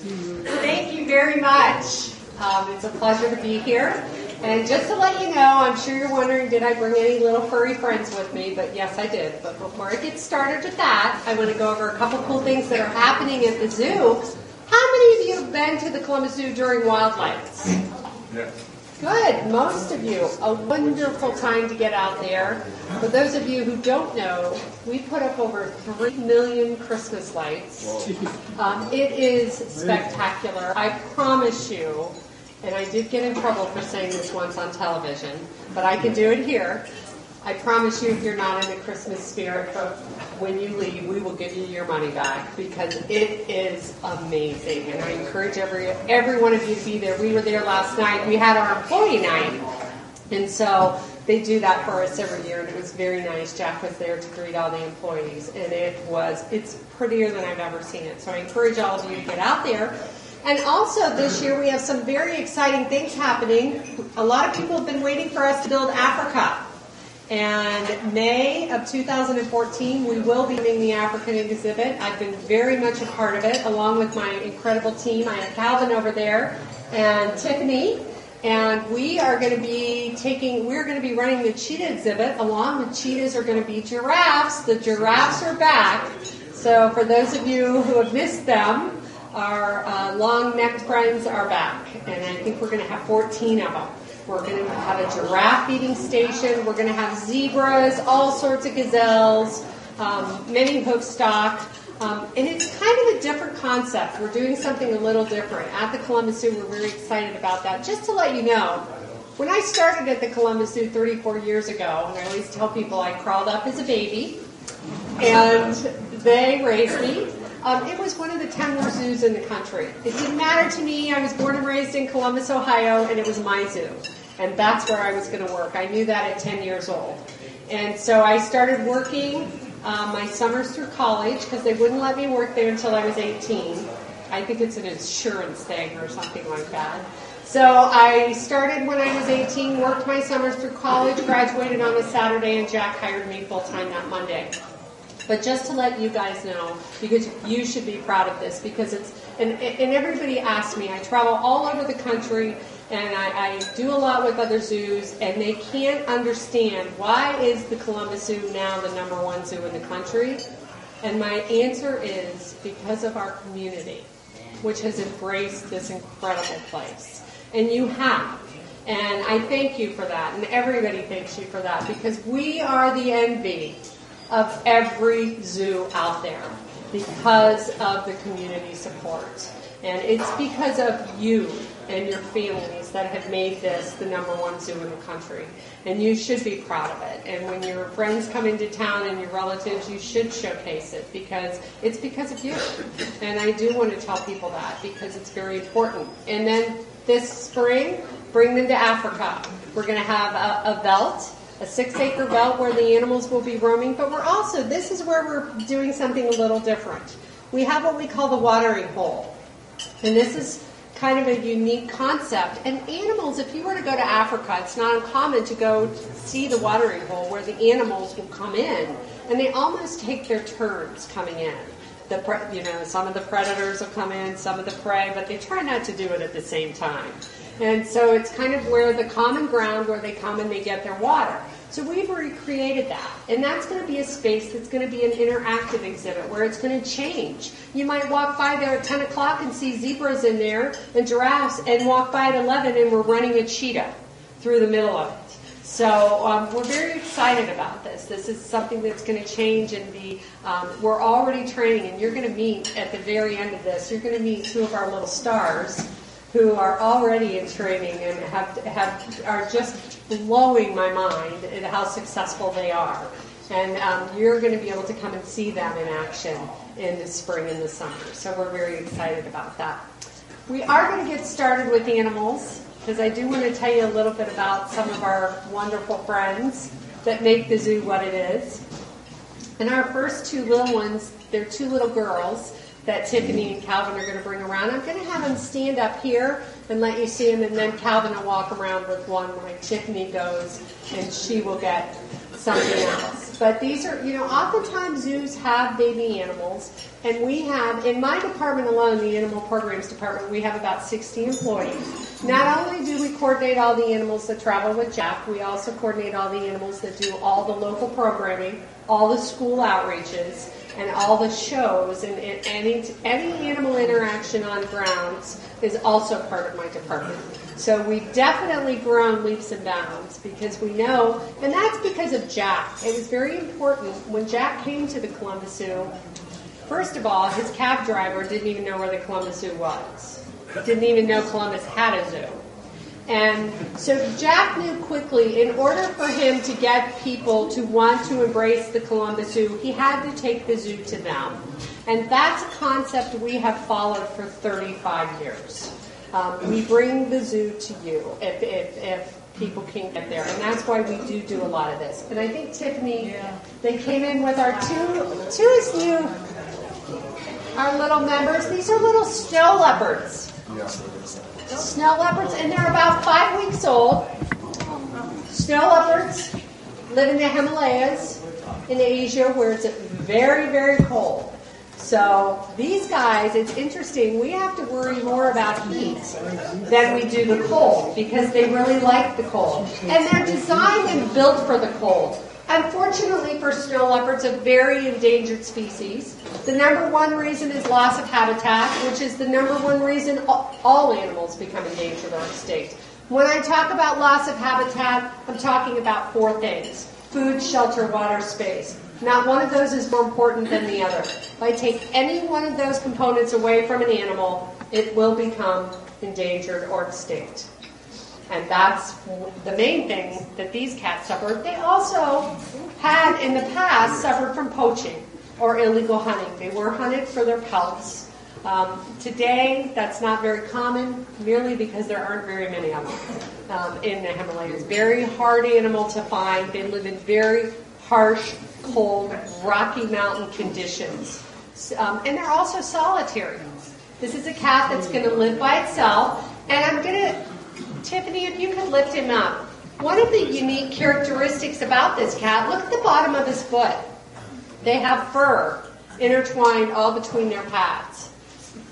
Thank you very much. It's a pleasure to be here. And just to let you know, I'm sure you're wondering, did I bring any little furry friends with me? But yes, I did. But before I get started with that, I want to go over a couple cool things that are happening at the zoo. How many of you have been to the Columbus Zoo during wildlife? Yes. Good, most of you. A wonderful time to get out there. For those of you who don't know, we put up over 3 million Christmas lights. It is spectacular. I promise you, and I did get in trouble for saying this once on television, but I can do it here. I promise you, if you're not in the Christmas spirit, when you leave, we will give you your money back because it is amazing. And I encourage every one of you to be there. We were there last night. We had our employee night. And so they do that for us every year, and it was very nice. Jack was there to greet all the employees, and it's prettier than I've ever seen it. So I encourage all of you to get out there. And also this year we have some very exciting things happening. A lot of people have been waiting for us to build Africa. And May of 2014, we will be doing the African exhibit. I've been very much a part of it, along with my incredible team. I have Calvin over there and Tiffany. And we're going to be running the cheetah exhibit. Along with cheetahs are going to be giraffes. The giraffes are back. So for those of you who have missed them, our long-necked friends are back. And I think we're going to have 14 of them. We're going to have a giraffe feeding station. We're going to have zebras, all sorts of gazelles, many hoof stock. And it's kind of a different concept. We're doing something a little different. At the Columbus Zoo, we're very excited about that. Just to let you know, when I started at the Columbus Zoo 34 years ago, and I always tell people I crawled up as a baby, and they raised me. It was one of the 10 worst zoos in the country. It didn't matter to me. I was born and raised in Columbus, Ohio, and it was my zoo. And that's where I was going to work. I knew that at 10 years old. And so I started working my summers through college because they wouldn't let me work there until I was 18. I think it's an insurance thing or something like that. So I started when I was 18, worked my summers through college, graduated on a Saturday, and Jack hired me full-time that Monday. But just to let you guys know, because you should be proud of this, because and everybody asks me, I travel all over the country, and I do a lot with other zoos, and they can't understand why is the Columbus Zoo now the #1 zoo in the country? And my answer is because of our community, which has embraced this incredible place. And you have. And I thank you for that, and everybody thanks you for that, because we are the envy of every zoo out there because of the community support. And it's because of you and your families that have made this the #1 zoo in the country. And you should be proud of it. And when your friends come into town and your relatives, you should showcase it because it's because of you. And I do want to tell people that because it's very important. And then this spring, bring them to Africa. We're going to have a veldt, a 6-acre veldt where the animals will be roaming, but this is where we're doing something a little different. We have what we call the watering hole, and this is kind of a unique concept. And animals, if you were to go to Africa, it's not uncommon to go see the watering hole where the animals will come in, and they almost take their turns coming in. Some of the predators will come in, some of the prey, but they try not to do it at the same time. And so it's kind of where the common ground where they come and they get their water. So we've recreated that. And that's going to be a space that's going to be an interactive exhibit where it's going to change. You might walk by there at 10 o'clock and see zebras in there and giraffes, and walk by at 11 and we're running a cheetah through the middle of it. So we're very excited about this. This is something that's going to change and we're already training, and you're going to meet at the very end of this, you're going to meet 2 of our little stars who are already in training and are just blowing my mind at how successful they are. And you're going to be able to come and see them in action in the spring and the summer. So we're very excited about that. We are going to get started with animals, because I do want to tell you a little bit about some of our wonderful friends that make the zoo what it is. And our first 2 little ones, they're 2 little girls that Tiffany and Calvin are going to bring around. I'm going to have them stand up here and let you see them, and then Calvin will walk around with one like Tiffany goes, and she will get something else. But these are, oftentimes zoos have baby animals, and we have, in my department alone, the Animal Programs Department, we have about 60 employees. Not only do we coordinate all the animals that travel with Jack, we also coordinate all the animals that do all the local programming, all the school outreaches, and all the shows, and any animal interaction on grounds is also part of my department. So we've definitely grown leaps and bounds because we know, and that's because of Jack. It was very important when Jack came to the Columbus Zoo. First of all, his cab driver didn't even know where the Columbus Zoo was. Didn't even know Columbus had a zoo. And so Jack knew quickly, in order for him to get people to want to embrace the Columbus Zoo, he had to take the zoo to them. And that's a concept we have followed for 35 years. We bring the zoo to you if people can't get there. And that's why we do a lot of this. And I think, Tiffany, they came in with our two is new, our little members. These are little snow leopards. Snow leopards, and they're about 5 weeks old. Snow leopards live in the Himalayas in Asia where it's very, very cold. So these guys, it's interesting, we have to worry more about heat than we do the cold because they really like the cold. And they're designed and built for the cold. Unfortunately for snow leopards, a very endangered species, the number one reason is loss of habitat, which is the number one reason all animals become endangered or extinct. When I talk about loss of habitat, I'm talking about 4 things: food, shelter, water, space. Not one of those is more important than the other. If I take any one of those components away from an animal, it will become endangered or extinct. And that's the main thing that these cats suffered. They also had, in the past, suffered from poaching or illegal hunting. They were hunted for their pelts. Today, that's not very common, merely because there aren't very many of them in the Himalayas. Very hard animal to find. They live in very harsh, cold, rocky mountain conditions. And they're also solitary. This is a cat that's going to live by itself. And I'm going to, Tiffany, if you could lift him up. One of the unique characteristics about this cat, look at the bottom of his foot. They have fur intertwined all between their pads.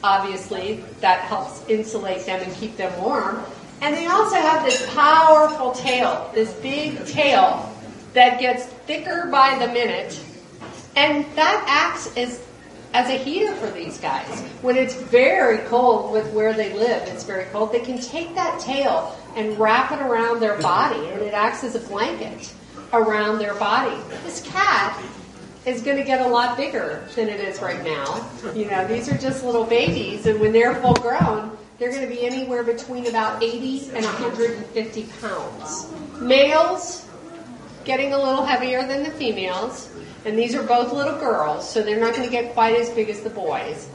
Obviously, that helps insulate them and keep them warm. And they also have this powerful tail, this big tail that gets thicker by the minute. And that acts as a heater for these guys. When it's very cold with where they live, it's very cold, they can take that tail and wrap it around their body, and it acts as a blanket around their body. This cat is going to get a lot bigger than it is right now. These are just little babies, and when they're full grown, they're going to be anywhere between about 80 and 150 pounds. Males, getting a little heavier than the females. And these are both little girls, so they're not going to get quite as big as the boys.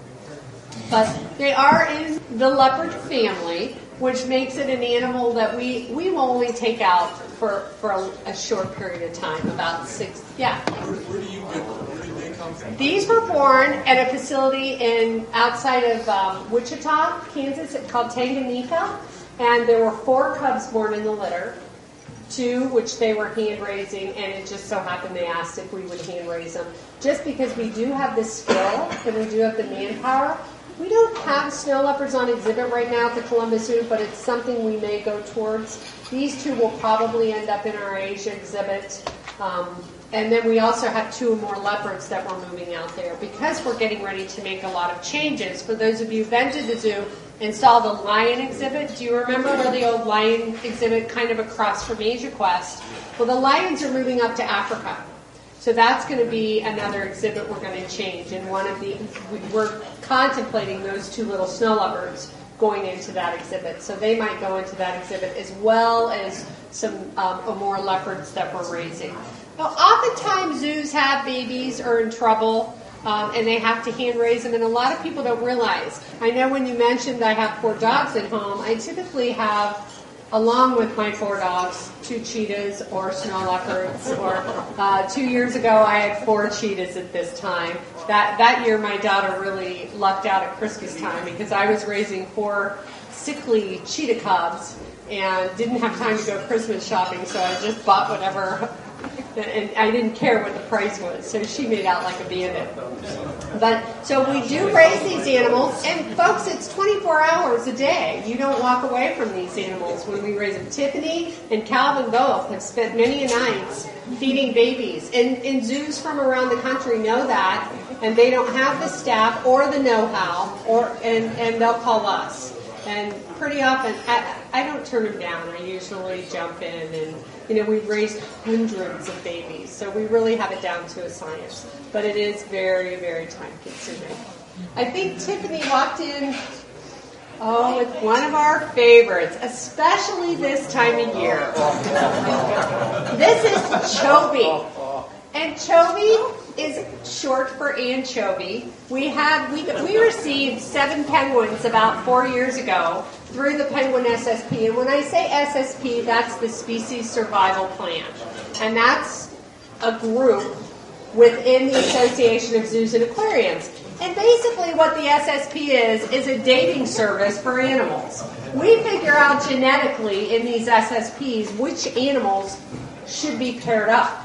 But they are in the leopard family, which makes it an animal that we will only take out for a short period of time, about 6. Yeah. Where do they come from? These were born at a facility outside of Wichita, Kansas, called Tanganyika, and there were 4 cubs born in the litter. 2, which they were hand raising, and it just so happened they asked if we would hand raise them. Just because we do have the skill and we do have the manpower, we don't have snow leopards on exhibit right now at the Columbus Zoo, but it's something we may go towards. These 2 will probably end up in our Asia exhibit. And then we also have 2 more leopards that we're moving out there because we're getting ready to make a lot of changes. For those of you who've been to the zoo and saw the lion exhibit, do you remember where the old lion exhibit kind of across from Asia Quest? Well, the lions are moving up to Africa. So that's going to be another exhibit we're going to change. And we're contemplating those 2 little snow leopards going into that exhibit. So they might go into that exhibit as well as some more leopards that we're raising. Now, oftentimes zoos have babies or in trouble, and they have to hand raise them, and a lot of people don't realize. I know when you mentioned I have 4 dogs at home, I typically have, along with my 4 dogs, 2 cheetahs or snow leopards, or 2 years ago I had 4 cheetahs at this time. That year my daughter really lucked out at Christmas time because I was raising 4 sickly cheetah cubs and didn't have time to go Christmas shopping, so I just bought whatever and I didn't care what the price was, so she made out like a bandit. But so we do raise these animals, and folks, it's 24 hours a day. You don't walk away from these animals when we raise them. Tiffany and Calvin both have spent many nights feeding babies, and zoos from around the country know that, and they don't have the staff or the know-how, and they'll call us. And pretty often, I don't turn them down. I usually jump in, and we've raised hundreds of babies, so we really have it down to a science. But it is very, very time-consuming. I think Tiffany walked in, with one of our favorites, especially this time of year. This is Chovy. And Chovy is short for anchovy. We received 7 penguins about 4 years ago through the Penguin SSP. And when I say SSP, that's the Species Survival Plan. And that's a group within the Association of Zoos and Aquariums. And basically what the SSP is a dating service for animals. We figure out genetically in these SSPs which animals should be paired up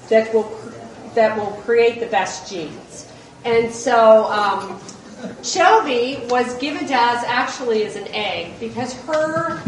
that will create the best genes. And so Chovy was given to us actually as an egg because her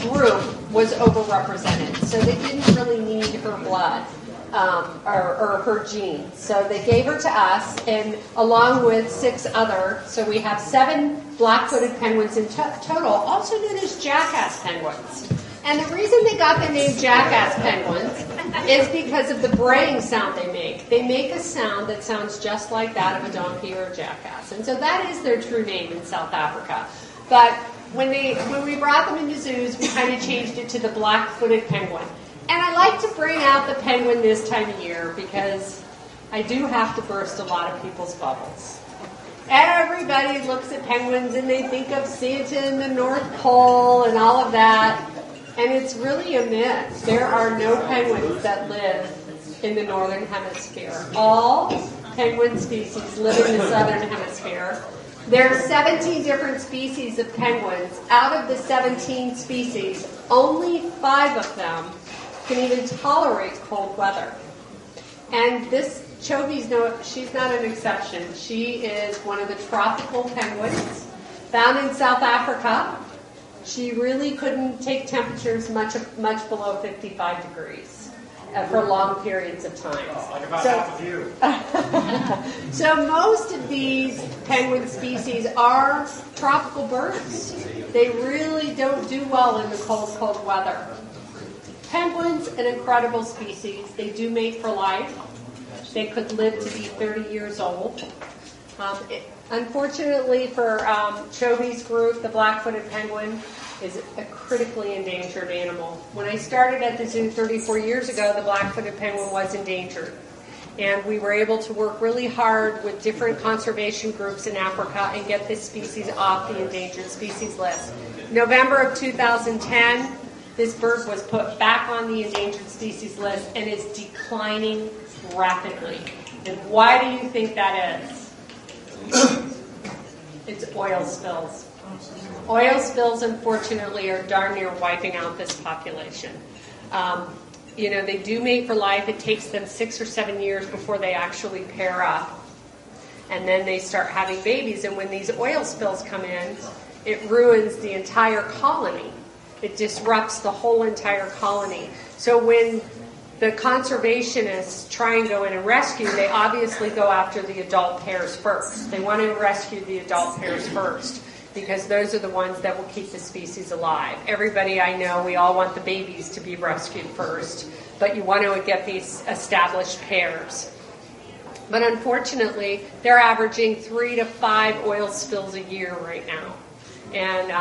group was overrepresented. So they didn't really need her blood or her genes. So they gave her to us, and along with 6 other, so we have 7 black-footed penguins in total, also known as jackass penguins. And the reason they got the name jackass penguins is because of the braying sound they make. They make a sound that sounds just like that of a donkey or a jackass. And so that is their true name in South Africa. But when we brought them into zoos, we kind of changed it to the black-footed penguin. And I like to bring out the penguin this time of year because I do have to burst a lot of people's bubbles. Everybody looks at penguins and they think of Santa and the North Pole and all of that. And it's really a myth. There are no penguins that live in the northern hemisphere. All penguin species live in the southern hemisphere. There are 17 different species of penguins. Out of the 17 species, only 5 of them can even tolerate cold weather. And this Chovy's she's not an exception. She is one of the tropical penguins found in South Africa. She really couldn't take temperatures much below 55 degrees for long periods of time. Like about half of you. So most of these penguin species are tropical birds. They really don't do well in the cold weather. Penguins, an incredible species. They do mate for life. They could live to be 30 years old. Unfortunately for Chovy's group, the black-footed penguin is a critically endangered animal. When I started at the zoo 34 years ago, the black-footed penguin was endangered. And we were able to work really hard with different conservation groups in Africa and get this species off the endangered species list. November of 2010, this bird was put back on the endangered species list and is declining rapidly. And why do you think that is? It's oil spills. Oil spills, unfortunately, are darn near wiping out this population. They do mate for life. It takes them 6 or 7 years before they actually pair up. And then they start having babies. And when these oil spills come in, it ruins the entire colony. It disrupts the whole entire colony. So when the conservationists try and go in and rescue, they obviously go after the adult pairs first. They want to rescue the adult pairs first because those are the ones that will keep the species alive. Everybody I know, we all want the babies to be rescued first, but you want to get these established pairs. But unfortunately, they're averaging 3 to 5 oil spills a year right now. And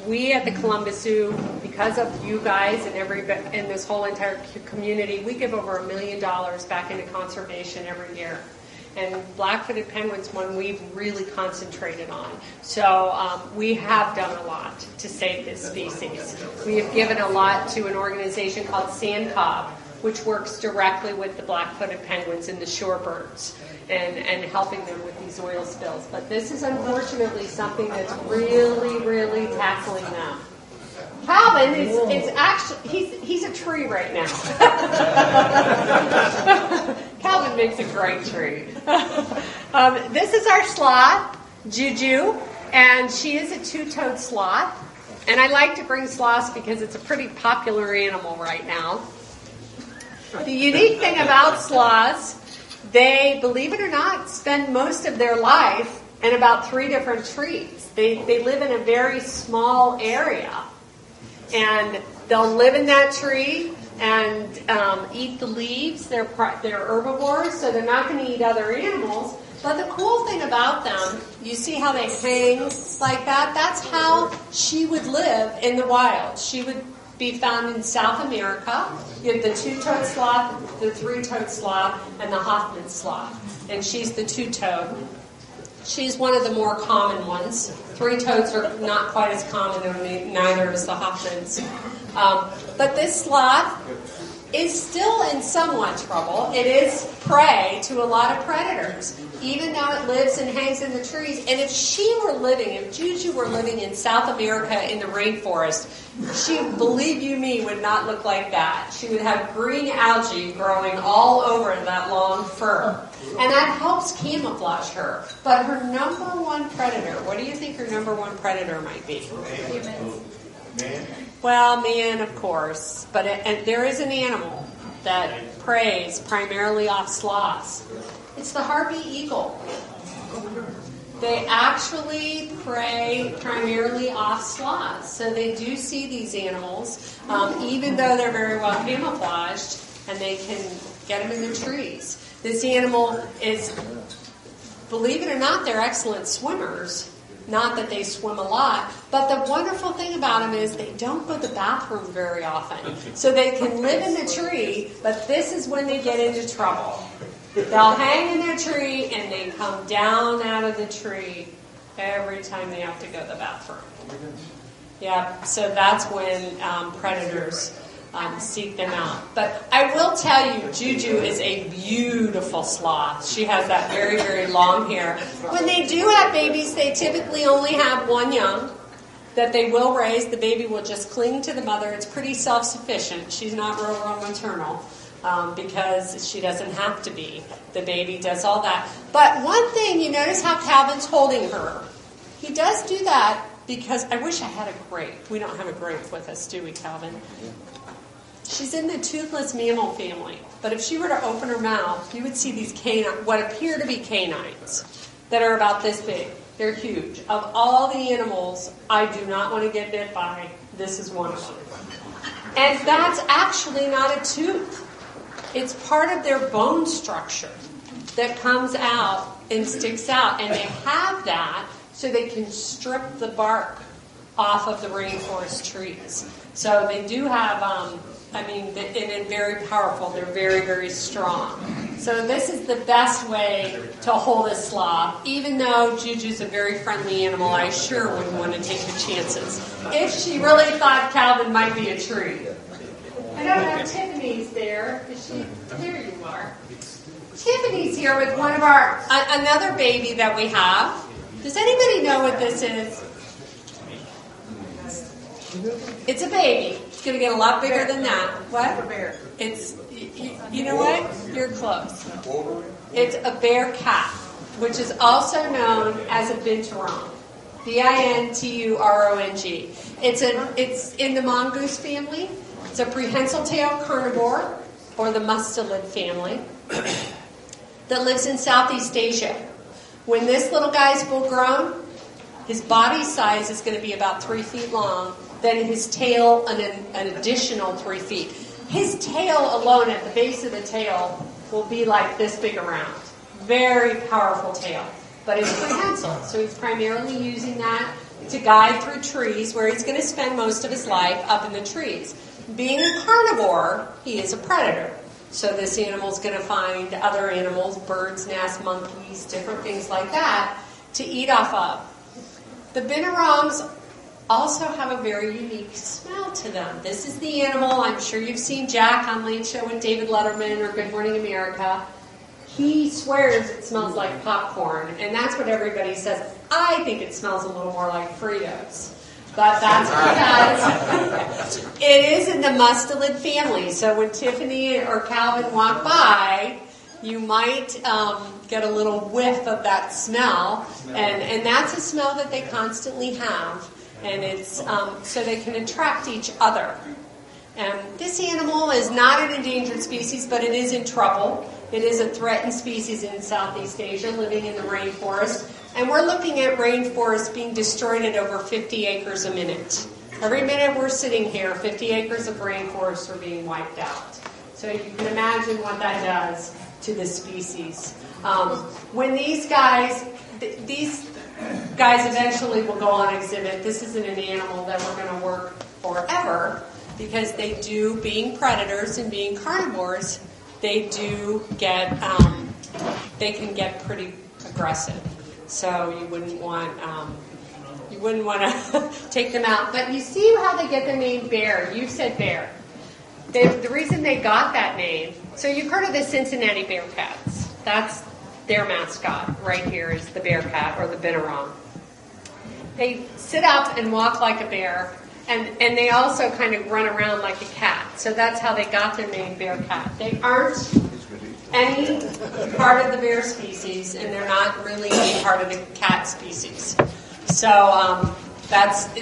we at the Columbus Zoo, because of you guys and this whole entire community, we give over $1 million back into conservation every year. And black-footed penguins, one we've really concentrated on. So we have done a lot to save this species. We have given a lot to an organization called Sandcob, which works directly with the black-footed penguins and the shorebirds. And helping them with these oil spills. But this is unfortunately something that's really, really tackling them. Calvin is actually, he's a tree right now. Calvin makes a great tree. This is our sloth, Juju, and she is a two-toed sloth. And I like to bring sloths because it's a pretty popular animal right now. The unique thing about sloths, they, believe it or not, spend most of their life in about 3 different trees. They live in a very small area. And they'll live in that tree and eat the leaves. They're herbivores, so they're not going to eat other animals. But the cool thing about them, you see how they hang like that? That's how she would live in the wild. She would be found in South America. You have the two-toed sloth, the three-toed sloth, and the Hoffman sloth. And she's the two-toed. She's one of the more common ones. Three-toads are not quite as common, and neither is the Hoffmans. But this sloth is still in somewhat trouble. It is prey to a lot of predators, even though it lives and hangs in the trees. And if Juju were living in South America in the rainforest, she, believe you me, would not look like that. She would have green algae growing all over that long fur. And that helps camouflage her. But her number one predator, what do you think her number one predator might be? Humans. Well, man, of course. But there is an animal that preys primarily off sloths. It's the harpy eagle. They actually prey primarily off sloths. So they do see these animals, even though they're very well camouflaged, and they can get them in the trees. This animal is, believe it or not, they're excellent swimmers. Not that they swim a lot, but the wonderful thing about them is they don't go to the bathroom very often. So they can live in the tree, but this is when they get into trouble. They'll hang in their tree and they come down out of the tree every time they have to go to the bathroom. Yeah, so that's when predators seek them out. But I will tell you, Juju is a beautiful sloth. She has that very, very long hair. When they do have babies, they typically only have one young that they will raise. The baby will just cling to the mother. It's pretty self-sufficient. She's not rural maternal because she doesn't have to be. The baby does all that. But one thing, you notice how Calvin's holding her. He does do that because I wish I had a grape. We don't have a grape with us, do we, Calvin? She's in the toothless mammal family, but if she were to open her mouth, you would see these what appear to be canines that are about this big. They're huge. Of all the animals I do not want to get bit by, this is one of them. And that's actually not a tooth. It's part of their bone structure that comes out and sticks out, and they have that so they can strip the bark off of the rainforest trees. So they do have... and they're very powerful. They're very, very strong. So this is the best way to hold a sloth. Even though Juju's a very friendly animal, I sure wouldn't want to take the chances. If she really thought Calvin might be a tree. I don't know if Tiffany's there. Is she? There you are. Tiffany's here with one of another baby that we have. Does anybody know what this is? It's a baby. It's going to get a lot bigger than that. What? A bear. It's, you know what? You're close. It's a bear cat, which is also known as a binturong. B-I-N-T-U-R-O-N-G. It's in the mongoose family. It's a prehensile tail carnivore, or the mustelid family, that lives in Southeast Asia. When this little guy's full grown, his body size is going to be about 3 feet long. Then his tail, an additional 3 feet. His tail alone, at the base of the tail, will be like this big around. Very powerful tail. But it's prehensile, so he's primarily using that to guide through trees, where he's going to spend most of his life up in the trees. Being a carnivore, he is a predator. So this animal's going to find other animals, birds' nests, monkeys, different things like that, to eat off of. The binturongs also have a very unique smell to them. This is the animal, I'm sure you've seen Jack on Late Show with David Letterman or Good Morning America. He swears it smells like popcorn, and that's what everybody says. I think it smells a little more like Fritos. but that's because it is in the mustelid family. So when Tiffany or Calvin walk by, you might get a little whiff of that smell, and that's a smell that they constantly have, and it's so they can attract each other. This animal is not an endangered species, but it is in trouble. It is a threatened species in Southeast Asia, living in the rainforest. And we're looking at rainforests being destroyed at over 50 acres a minute. Every minute we're sitting here, 50 acres of rainforest are being wiped out. So you can imagine what that does to the species. When these guys eventually will go on exhibit, this isn't an animal that we're going to work forever, because they do, being predators and being carnivores, they do get, they can get pretty aggressive. So you wouldn't want to take them out. But you see how they get the name bear. You said bear. The reason they got that name, so you've heard of the Cincinnati Bearcats. That's their mascot right here, is the bearcat or the binturong. They sit up and walk like a bear. And they also kind of run around like a cat. So that's how they got their name, bearcat. They aren't any part of the bear species, and they're not really any part of the cat species. So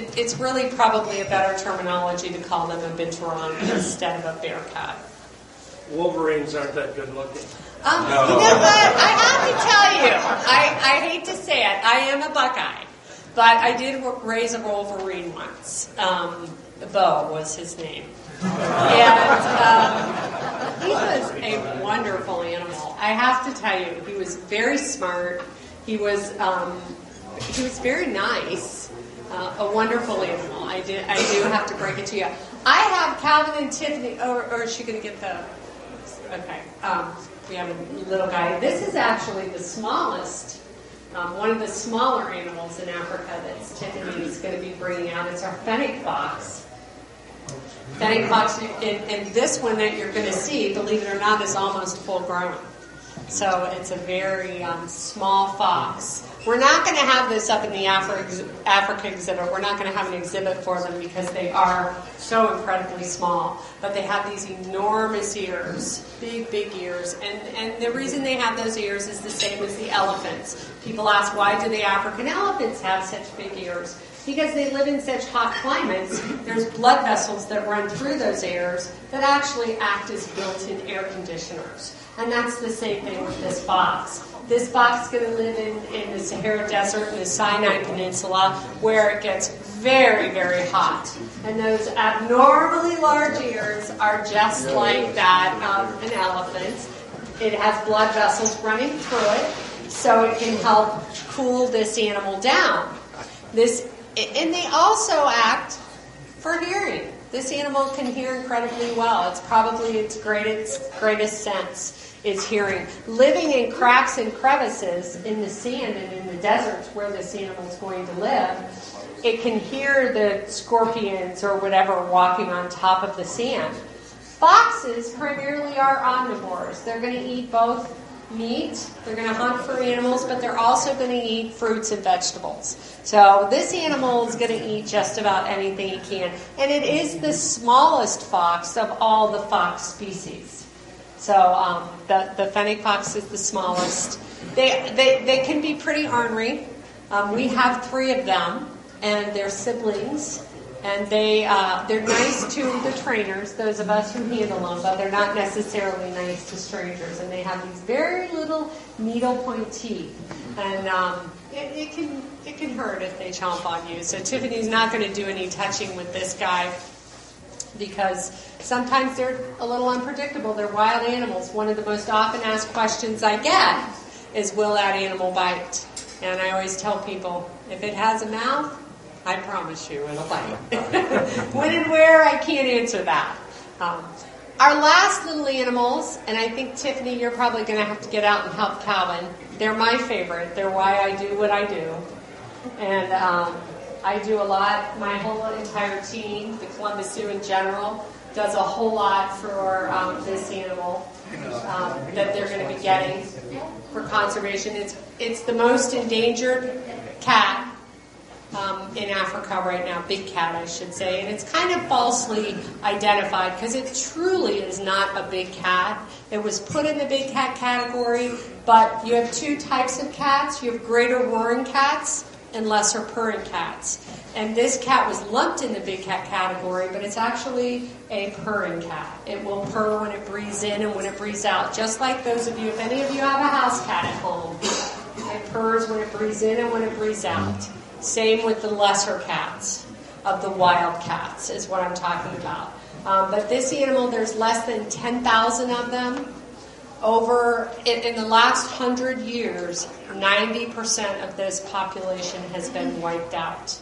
it's really probably a better terminology to call them a binturong instead of a bearcat. Wolverines aren't that good looking. You know what? I have to tell you, I hate to say it, I am a Buckeye. But I did raise a Wolverine once. Bo was his name. And he was a wonderful animal. I have to tell you, he was very smart. He was very nice. A wonderful animal. I do have to break it to you. I have Calvin and Tiffany. Or is she going to get the... Okay. We have a little guy. This is actually the smallest... one of the smaller animals in Africa that Tiffany is going to be bringing out. It's our fennec fox. Fennec fox, and this one that you're going to see, believe it or not, is almost full grown. So it's a very small fox. We're not going to have this up in the Africa exhibit. We're not going to have an exhibit for them because they are so incredibly small. But they have these enormous ears, big, big ears. And the reason they have those ears is the same as the elephants. People ask, why do the African elephants have such big ears? Because they live in such hot climates, there's blood vessels that run through those ears that actually act as built-in air conditioners. And that's the same thing with this fox. This fox is going to live in the Sahara Desert and the Sinai Peninsula, where it gets very, very hot. And those abnormally large ears are just like that of an elephant. It has blood vessels running through it, so it can help cool this animal down. And they also act for hearing. This animal can hear incredibly well. It's probably its greatest sense is hearing. Living in cracks and crevices in the sand and in the deserts where this animal is going to live, it can hear the scorpions or whatever walking on top of the sand. Foxes primarily are omnivores. They're going to eat both meat, they're going to hunt for animals, but they're also going to eat fruits and vegetables. So this animal is going to eat just about anything it can. And it is the smallest fox of all the fox species. So the fennec fox is the smallest. They can be pretty ornery. We have 3 of them, and they're siblings. And they're nice to the trainers, those of us who handle them, but they're not necessarily nice to strangers. And they have these very little needle-point teeth, and it can hurt if they chomp on you. So Tiffany's not going to do any touching with this guy because sometimes they're a little unpredictable. They're wild animals. One of the most often asked questions I get is, will that animal bite? And I always tell people, if it has a mouth, I promise you it'll bite. When and where, I can't answer that. Our last little animals, and I think, Tiffany, you're probably going to have to get out and help Calvin. They're my favorite. They're why I do what I do. And I do a lot. My whole entire team, the Columbus Zoo in general, does a whole lot for this animal that they're going to be getting for conservation. It's the most endangered cat in Africa right now, big cat I should say, and it's kind of falsely identified because it truly is not a big cat. It was put in the big cat category, but you have two types of cats. You have greater roaring cats and lesser purring cats. And this cat was lumped in the big cat category, but it's actually a purring cat. It will purr when it breathes in and when it breathes out, just like those of you, if any of you have a house cat at home, it purrs when it breathes in and when it breathes out. Same with the lesser cats of the wild cats is what I'm talking about. But this animal, there's less than 10,000 of them. In the last 100 years, 90% of this population has been wiped out.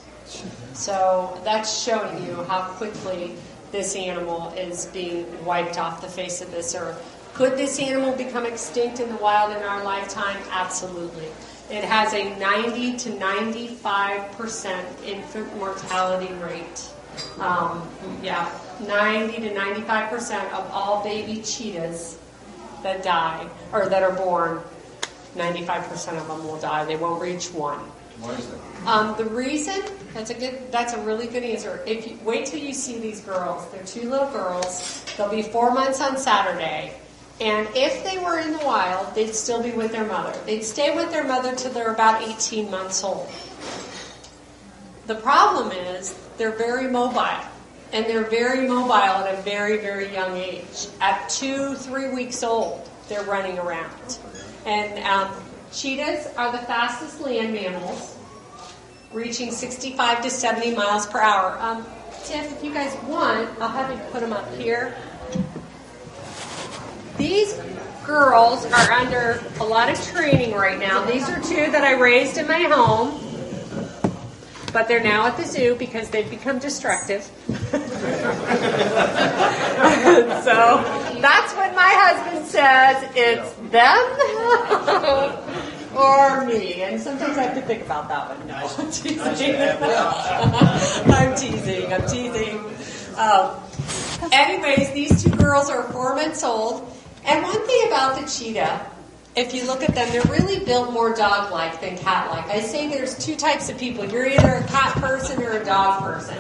So that's showing you how quickly this animal is being wiped off the face of this earth. Could this animal become extinct in the wild in our lifetime? Absolutely. It has a 90 to 95% infant mortality rate. 90 to 95% of all baby cheetahs that die, or that are born, 95% of them will die. They won't reach 1. Why is that? The reason, that's a really good answer. If you wait till you see these girls, they're 2 little girls. They'll be 4 months on Saturday. And if they were in the wild, they'd still be with their mother. They'd stay with their mother till they're about 18 months old. The problem is they're very mobile. And they're very mobile at a very, very young age. At 2-3 weeks old, they're running around. And cheetahs are the fastest land mammals, reaching 65 to 70 miles per hour. Tiff, if you guys want, I'll have you put them up here. These girls are under a lot of training right now. These are 2 that I raised in my home, but they're now at the zoo because they've become destructive. So that's what my husband says. It's them or me. And sometimes I have to think about that one. No, I'm teasing. I'm teasing. Anyways, these 2 girls are 4 months old. And one thing about the cheetah, if you look at them, they're really built more dog-like than cat-like. I say there's 2 types of people. You're either a cat person or a dog person.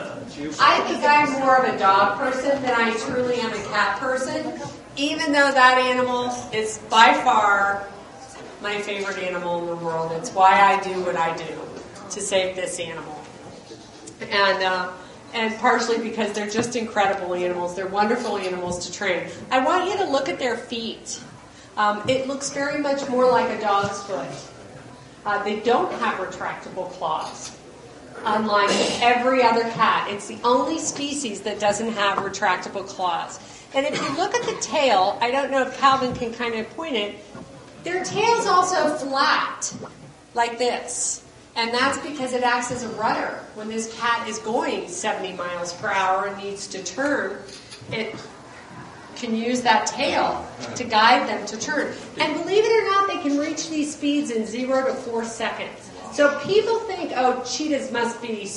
I think I'm more of a dog person than I truly am a cat person, even though that animal is by far my favorite animal in the world. It's why I do what I do, to save this animal. And partially because they're just incredible animals. They're wonderful animals to train. I want you to look at their feet. It looks very much more like a dog's foot. They don't have retractable claws, unlike every other cat. It's the only species that doesn't have retractable claws. And if you look at the tail, I don't know if Calvin can kind of point it, their tail's also flat, like this. And that's because it acts as a rudder. When this cat is going 70 miles per hour and needs to turn, it can use that tail to guide them to turn. And believe it or not, they can reach these speeds in 0 to 4 seconds. So people think, oh, cheetahs must be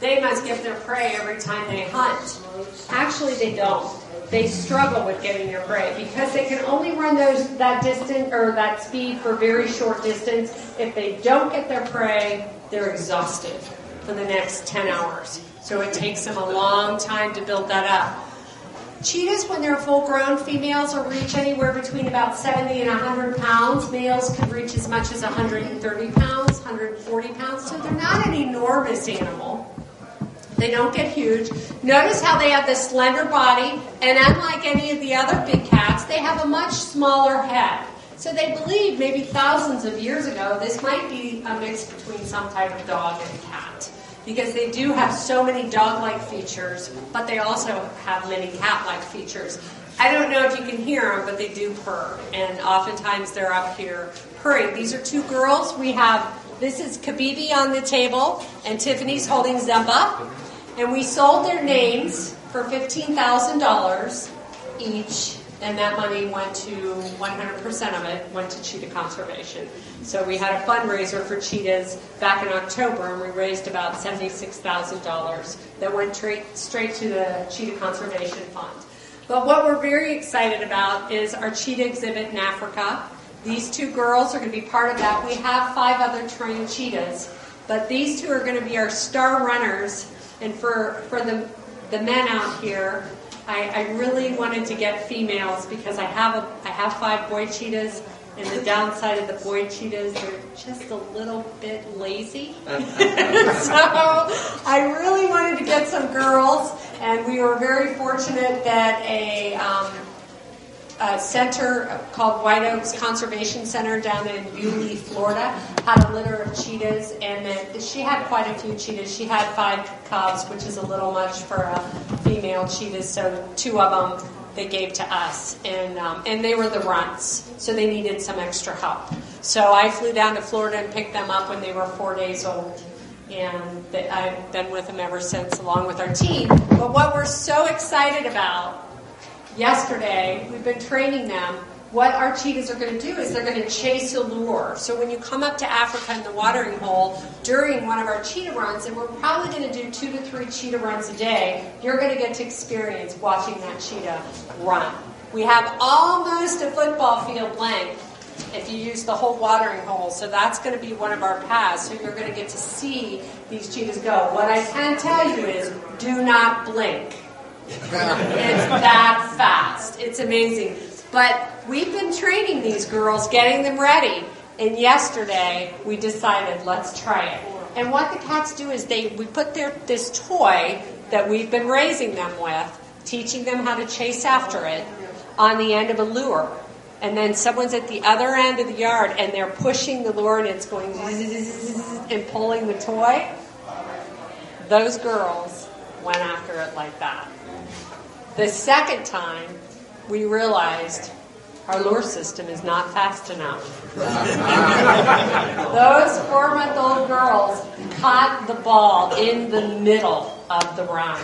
they must get their prey every time they hunt. Actually, they don't. They struggle with getting their prey because they can only run that distance or that speed for very short distance. If they don't get their prey, they're exhausted for the next 10 hours. So it takes them a long time to build that up. Cheetahs, when they're full-grown, females will reach anywhere between about 70 and 100 pounds. Males can reach as much as 130 pounds, 140 pounds. So they're not an enormous animal. They don't get huge. Notice how they have this slender body, and unlike any of the other big cats, they have a much smaller head. So they believe maybe thousands of years ago this might be a mix between some type of dog and cat, because they do have so many dog-like features, but they also have many cat-like features. I don't know if you can hear them, but they do purr, and oftentimes they're up here purring. These are 2 girls. This is Kabibi on the table, and Tiffany's holding Zemba. And we sold their names for $15,000 each, and that money went to 100% of it went to cheetah conservation. So we had a fundraiser for cheetahs back in October, and we raised about $76,000 that went straight to the Cheetah Conservation Fund. But what we're very excited about is our cheetah exhibit in Africa. These 2 girls are going to be part of that. We have 5 other trained cheetahs But these two are going to be our star runners. And for the men out here, I really wanted to get females because I have 5 boy cheetahs, and the downside of the boy cheetahs, they're just a little bit lazy. So I really wanted to get some girls, and we were very fortunate that a center called White Oaks Conservation Center down in Yulee, Florida, had a litter of cheetahs, and she had quite a few cheetahs. She had 5 cubs, which is a little much for a female cheetah, so 2 of them they gave to us, and they were the runts, so they needed some extra help. So I flew down to Florida and picked them up when they were 4 days old, and I've been with them ever since, along with our team. But what we're so excited about, yesterday, we've been training them. What our cheetahs are going to do is they're going to chase a lure. So when you come up to Africa in the watering hole during one of our cheetah runs, and we're probably going to do 2 to 3 cheetah runs a day, you're going to get to experience watching that cheetah run. We have almost a football field length if you use the whole watering hole. So that's going to be one of our paths. So you're going to get to see these cheetahs go. What I can tell you is do not blink. It's that fast. It's amazing. But we've been training these girls, getting them ready. And yesterday, we decided, let's try it. And what the cats do is we put this toy that we've been raising them with, teaching them how to chase after it, on the end of a lure. And then someone's at the other end of the yard, and they're pushing the lure, and it's going and pulling the toy. Those girls went after it like that. The second time, we realized our lure system is not fast enough. Those 4-month-old girls caught the ball in the middle of the run.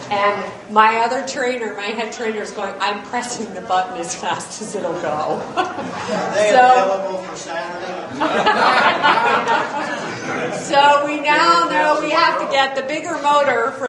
And my other trainer, my head trainer, is going, I'm pressing the button as fast as it'll go. Are they available for Saturday? So we now know we have to get the bigger motor for